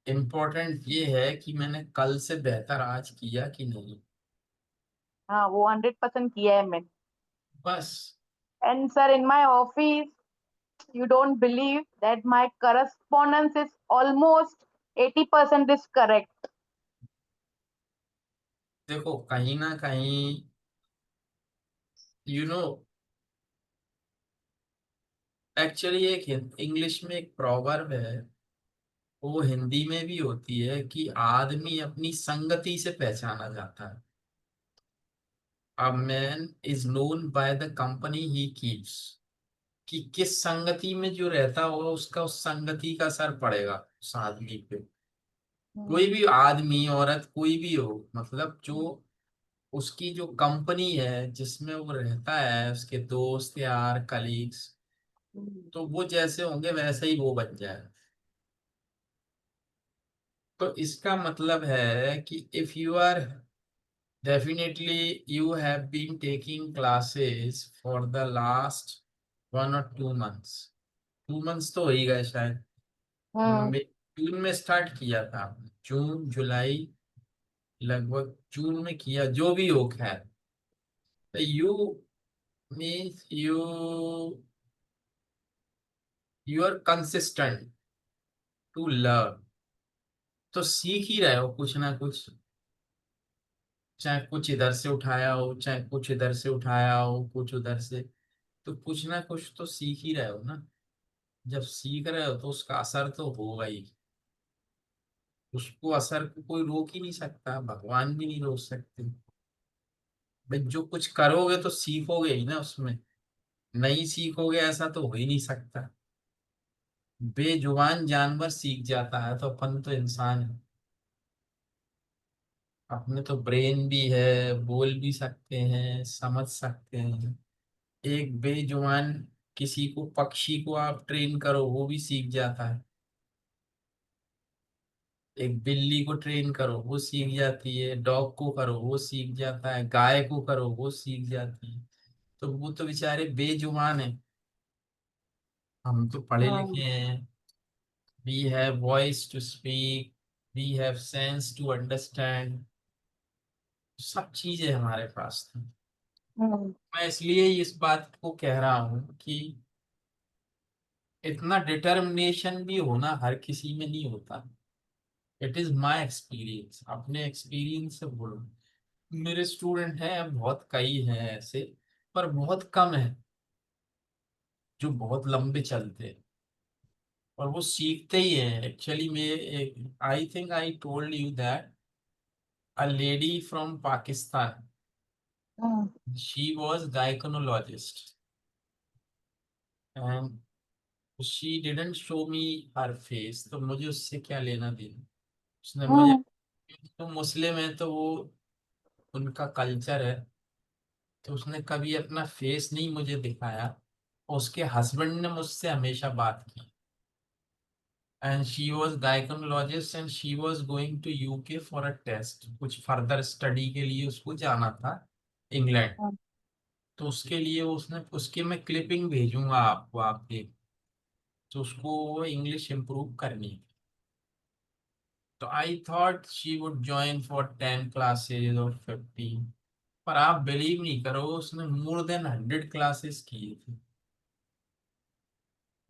इम्पोर्टेंट ये है कि मैंने कल से बेहतर आज किया कि नहीं।
हाँ वो 100% किया है मैंने।
बस।
And sir in my office, you don't believe that my correspondence is almost 80% is correct.
देखो कहीं ना कहीं, यू नो, एक्चुअली एक इंग्लिश में एक प्रॉवर्ब है, वो हिंदी में भी होती है कि आदमी अपनी संगति से पहचाना जाता है। A man is known by the company he keeps, कि किस संगति में जो रहता होगा उसका उस संगति का असर पड़ेगा उस आदमी पे। कोई
हम्म,
भी आदमी औरत कोई भी हो, मतलब जो उसकी जो कंपनी है जिसमें वो रहता है, उसके दोस्त यार कलीग्स,
हम्म,
तो वो जैसे होंगे वैसे ही वो बन जाए। तो इसका मतलब है कि if you are definitely you have been taking classes for the last 1 or 2 months। 2 months तो हो ही गए शायद।
हम्म,
जून में स्टार्ट किया था आपने, जून जुलाई, लगभग जून में किया, जो भी हो खैर। You means you are consistent to learn, तो सीख ही रहे हो कुछ ना कुछ, चाहे कुछ इधर से उठाया हो चाहे कुछ इधर से उठाया हो कुछ उधर से, तो कुछ ना कुछ तो सीख ही रहे हो ना। जब सीख रहे हो तो उसका असर तो होगा ही। उसको असर को कोई रोक ही नहीं सकता, भगवान भी नहीं रोक सकते। भाई जो कुछ करोगे तो सीखोगे ही ना उसमें, नहीं सीखोगे ऐसा तो हो ही नहीं सकता। बेजुबान जानवर सीख जाता है तो अपन तो इंसान है। अपने तो ब्रेन भी है, बोल भी सकते हैं, समझ सकते हैं। एक बेजुबान किसी को, पक्षी को आप ट्रेन करो वो भी सीख जाता है। एक बिल्ली को ट्रेन करो वो सीख जाती है, डॉग को करो वो सीख जाता है, गाय को करो वो सीख जाती है। तो वो तो बेचारे बेजुबान है, हम तो पढ़े लिखे
हम्म।
हैं। We have voice to speak, we have sense to understand, सब चीजें हमारे पास थी।
हम्म।
मैं इसलिए इस बात को कह रहा हूँ कि इतना डिटर्मिनेशन भी होना हर किसी में नहीं होता। इट इज माई एक्सपीरियंस, अपने एक्सपीरियंस से बोलो। मेरे स्टूडेंट हैं बहुत, कई हैं ऐसे, पर बहुत कम है जो बहुत लंबे चलते हैं और वो सीखते ही हैं। एक्चुअली मैं, I think I told you that a lady from Pakistan,
hmm.
She was gynaecologist and she didn't show me her face, तो मुझे उससे क्या लेना देना। उसने मुझे,
हम्म।
तो मुस्लिम है तो वो उनका कल्चर है, तो उसने कभी अपना फेस नहीं मुझे दिखाया। उसके हस्बैंड ने मुझसे हमेशा बात की। And she was gynaecologist and she was going to UK for a test, कुछ फर्दर स्टडी के लिए उसको जाना था इंग्लैंड।
हम्म।
तो उसके लिए उसने, उसके मैं क्लिपिंग भेजूंगा आपको, आप देख। तो उसको इंग्लिश इम्प्रूव करनी है। तो I thought she would join for 10 classes और 15। पर आप बिलीव नहीं करो, उसने मोर देन 100 क्लासेस किए थे।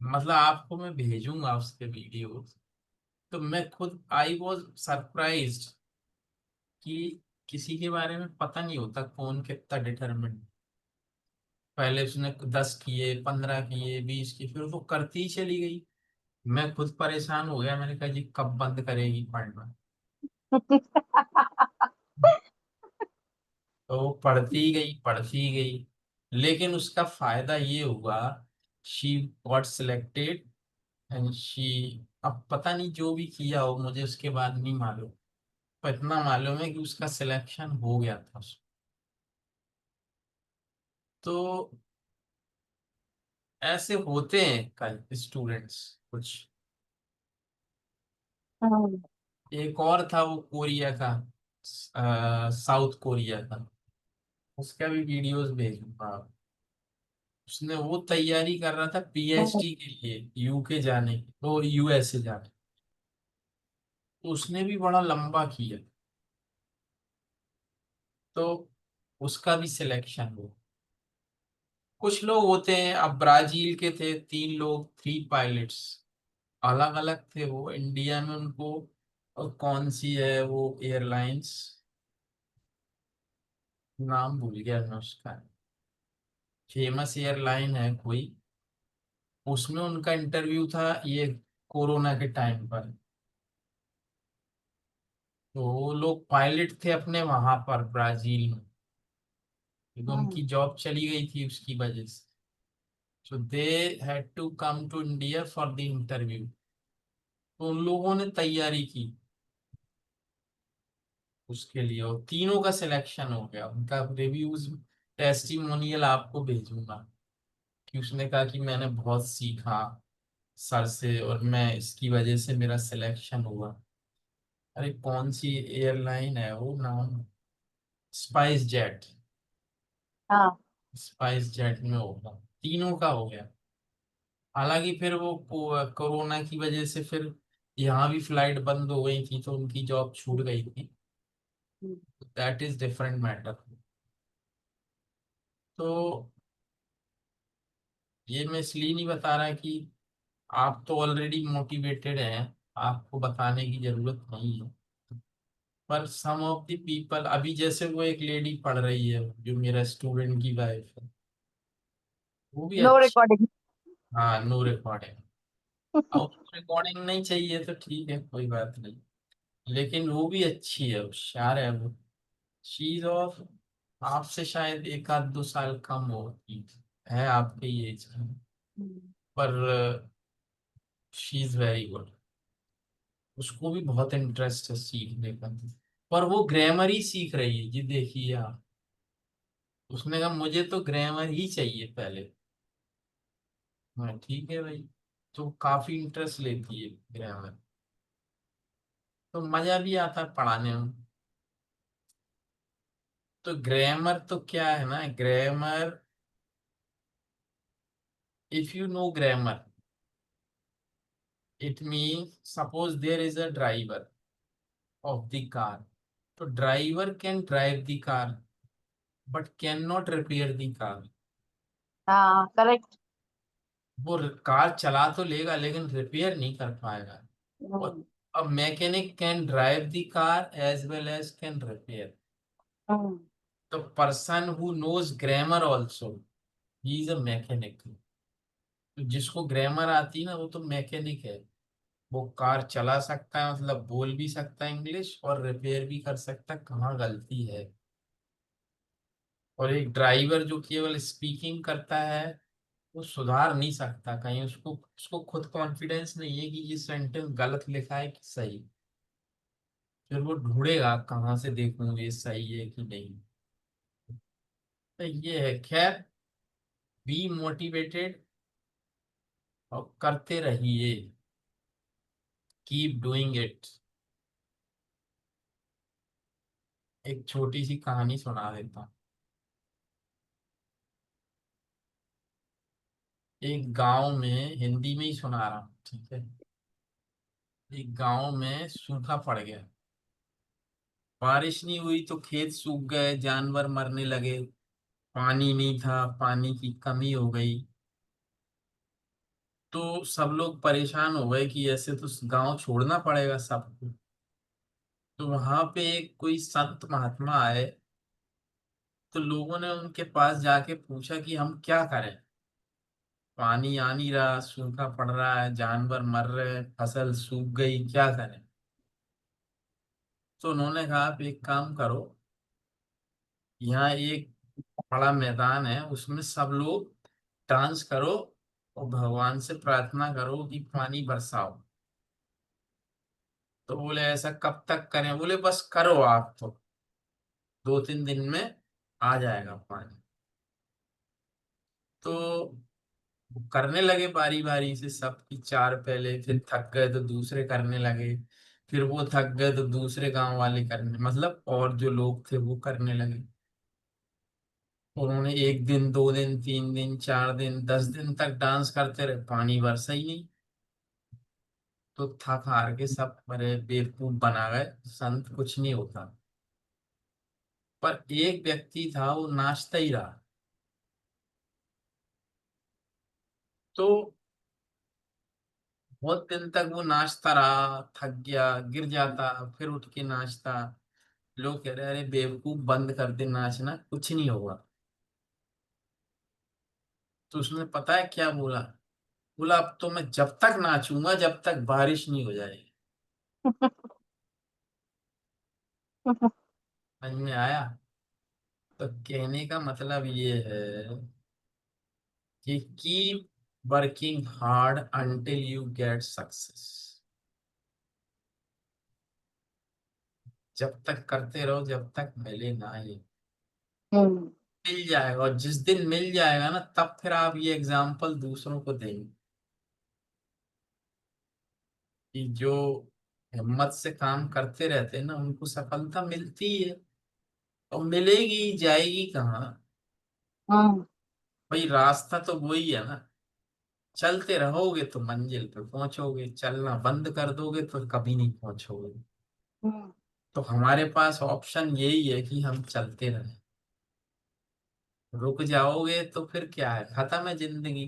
मतलब आपको मैं भेजूंगा उसके वीडियोस। तो मैं खुद आई वॉज सरप्राइज्ड कि किसी के बारे में पता नहीं होता कौन कितना डिटरमिन्ड। पहले उसने 10 किए, 15 किए, 20 किए, फिर वो करती ही चली गई। मैं खुद परेशान हो गया, मैंने कहा जी कब बंद करेगी पढ़ना। तो वो पढ़ती गई, पढ़ती गई। लेकिन उसका फायदा ये हुआ, she got selected and she, अब पता नहीं जो भी किया हो, मुझे उसके बाद नहीं मालूम। पर इतना मालूम है कि उसका सिलेक्शन हो गया था तो ऐसे होते हैं कल स्टूडेंट्स कुछ।
हम्म।
एक और था वो कोरिया का, साउथ कोरिया का, उसका भी वीडियोस भेजूंगा आप। उसने वो तैयारी कर रहा था
हम्म।
पीएचडी के लिए यूके जाने की, तो यूएसए जाने। तो उसने भी बड़ा लंबा किया, तो उसका भी सिलेक्शन हुआ। कुछ लोग होते हैं, अब ब्राजील के थे 3 लोग, 3 पायलट्स, अलग अलग थे वो इंडिया में उनको। और कौन सी है वो एयरलाइंस, नाम भूल गया मैं उसका, फेमस एयरलाइन है कोई। उसमें उनका इंटरव्यू था ये कोरोना के टाइम पर। तो वो लोग पायलट थे अपने वहां पर ब्राजील में, क्योंकि
हम्म।
उनकी जॉब चली गई थी उसकी वजह से। So they had to come to India for the interview. तो उन लोगों ने तैयारी की उसके लिए और तीनों का सिलेक्शन हो गया। उनका रिव्यूज, टेस्टिमोनियल आपको भेजूंगा कि उसने कहा कि मैंने बहुत सीखा सर से और मैं इसकी वजह से मेरा सिलेक्शन हुआ। अरे कौन सी एयरलाइन है वो, नाम, स्पाइस जेट।
हाँ।
स्पाइस जेट में होगा, तीनों का हो गया। हालांकि फिर वो कोरोना की वजह से फिर यहाँ भी फ्लाइट बंद हो गई थी, तो उनकी जॉब छूट गई थी।
Hmm.
That is different matter. तो ये मैं इसलिए नहीं बता रहा कि आप तो ऑलरेडी मोटिवेटेड हैं, आपको बताने की जरूरत नहीं है। पर सम ऑफ द पीपल, अभी जैसे वो एक लेडी पढ़ रही है जो मेरा स्टूडेंट की वाइफ है, वो भी
नो
अच्छी।
रिकॉर्डिंग।
हाँ, नो रिकॉर्डिंग। और रिकॉर्डिंग नहीं चाहिए तो ठीक है, कोई बात नहीं। लेकिन वो भी अच्छी है, होशियार है वो। शी इज ऑफ, आपसे शायद 1 आध 2 साल कम होगी, है आपके ही एज की। पर शी इज वेरी गुड, उसको भी बहुत इंटरेस्ट है सीखने का। पर वो ग्रामर ही सीख रही है जी, देखिए आप। उसने कहा मुझे तो ग्रामर ही चाहिए पहले। हाँ ठीक है भाई। तो काफी इंटरेस्ट लेती है ग्रामर, तो मजा भी आता है पढ़ाने में। तो ग्रामर तो क्या है ना, grammar, if you know grammar, it mean suppose there is a driver of the car, तो driver can drive the car but can not repair the car.
हाँ करेक्ट।
वो कार चला तो लेगा लेकिन रिपेयर नहीं कर पाएगा। और
हम्म।
अब mechanic can drive the car as well as can repair.
Hmm.
तो person who knows grammar also, he is a mechanic. तो जिसको ग्रामर आती है ना वो तो मैकेनिक है। वो कार चला सकता है, मतलब बोल भी सकता है इंग्लिश, और रिपेयर भी कर सकता है कहाँ गलती है। और एक ड्राइवर जो केवल स्पीकिंग करता है, वो सुधार नहीं सकता कहीं, उसको उसको खुद कॉन्फिडेंस नहीं है कि ये सेंटेंस गलत लिखा है कि सही। फिर वो ढूंढेगा कहाँ से देखूं ये सही है कि नहीं। तो ये है, खैर, बी मोटिवेटेड और करते रहिए, कीप डूइंग इट। एक छोटी सी कहानी सुना देता हूँ। एक गांव में, हिंदी में ही सुना रहा हूँ, ठीक है। एक गांव में सूखा पड़ गया, बारिश नहीं हुई तो खेत सूख गए, जानवर मरने लगे, पानी नहीं था, पानी की कमी हो गई। तो सब लोग परेशान हो गए कि ऐसे तो गांव छोड़ना पड़ेगा सबको। तो वहां पे एक कोई संत महात्मा आए, तो लोगों ने उनके पास जाके पूछा कि हम क्या करें, पानी आ नहीं रहा, सूखा पड़ रहा है, जानवर मर रहे हैं, फसल सूख गई, क्या करें। तो उन्होंने कहा आप एक काम करो, यहाँ एक बड़ा मैदान है, उसमें सब लोग डांस करो और भगवान से प्रार्थना करो कि पानी बरसाओ। तो बोले ऐसा कब तक करें, बोले बस करो आप तो, 2-3 दिन में आ जाएगा पानी। तो करने लगे बारी बारी से, सबकी चार पहले, फिर थक गए तो दूसरे करने लगे, फिर वो थक गए तो दूसरे गांव वाले करने, मतलब और जो लोग थे वो करने लगे। उन्होंने 1 दिन, 2 दिन, 3 दिन, 4 दिन, 10 दिन तक डांस करते रहे, पानी बरसा ही नहीं। तो थक हार के सब मेरे बेवकूफ बना गए, संत कुछ नहीं होता। पर एक व्यक्ति था वो नाचता ही रहा। तो बहुत दिन तक वो नाचता रहा, थक गया, गिर जाता, फिर उठ के नाचता। लोग कह रहे अरे बेवकूफ, बंद कर दे नाचना, कुछ नहीं होगा। तो उसने पता है क्या बोला, बोला अब तो मैं जब तक नाचूंगा जब तक बारिश नहीं हो जाएगी। समझ में आया। तो कहने का मतलब ये है कि keep working hard until you get success. जब तक करते रहो जब तक मिले ना ये,
हम्म।
मिल जाएगा। और जिस दिन मिल जाएगा ना, तब फिर आप ये एग्जाम्पल दूसरों को देंगे कि जो हिम्मत से काम करते रहते हैं ना, उनको सफलता मिलती है। और मिलेगी, जाएगी कहाँ
हम्म।
भाई, रास्ता तो वही है ना। चलते रहोगे तो मंजिल पे पहुंचोगे, चलना बंद कर दोगे तो कभी नहीं पहुंचोगे।
हम्म।
तो हमारे पास ऑप्शन यही है कि हम चलते रहें। रुक जाओगे तो फिर क्या है, खत्म है जिंदगी।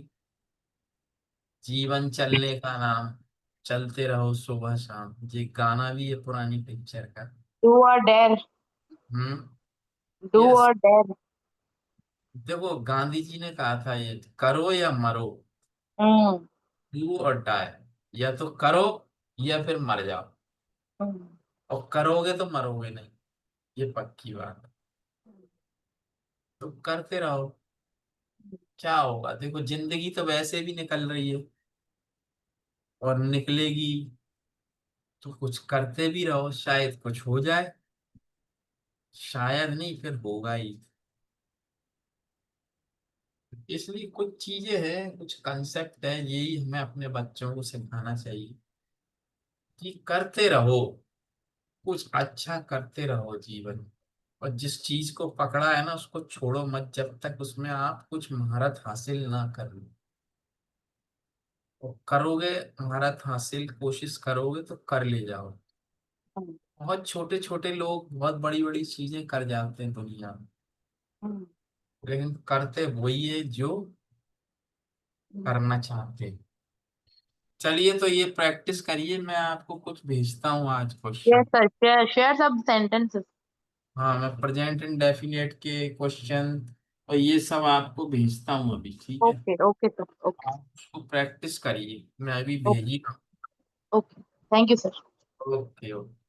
जीवन चलने का नाम, चलते रहो सुबह शाम, ये गाना भी है पुरानी पिक्चर का।
डू और डेयर।
हम्म।
Do
yes.
और डेयर।
देखो गांधी जी ने कहा था ये, करो या मरो,
हम्म।
डू और डाई, या तो करो या फिर मर जाओ।
हम्म।
और करोगे तो मरोगे नहीं, ये पक्की बात है। तो करते रहो, क्या होगा, देखो जिंदगी तो वैसे भी निकल रही है और निकलेगी। तो कुछ करते भी रहो, शायद कुछ हो जाए। शायद नहीं, फिर होगा ही। इसलिए कुछ चीजें हैं, कुछ कंसेप्ट है, यही हमें अपने बच्चों को सिखाना चाहिए कि करते रहो, कुछ अच्छा करते रहो जीवन में। और जिस चीज को पकड़ा है ना, उसको छोड़ो मत जब तक उसमें आप कुछ महारत हासिल ना कर लो। और करोगे महारत हासिल, कोशिश करोगे तो कर ले जाओ।
हम्म,
बहुत छोटे छोटे लोग बहुत बड़ी बड़ी चीजें कर जाते हैं दुनिया में,
हम्म,
लेकिन करते वही है जो करना चाहते हैं। चलिए, तो ये प्रैक्टिस करिए, मैं आपको कुछ भेजता हूँ आज
yes
question.
Sir, share share सब सेंटेंसेस।
हाँ, मैं प्रेजेंट इंडेफिनिट के क्वेश्चन और ये सब आपको भेजता हूँ अभी, ठीक है।
Okay okay sir, okay.
आप उसको प्रैक्टिस करिए, मैं अभी
ओके
भेजी।
Okay, thank you sir.
Okay okay.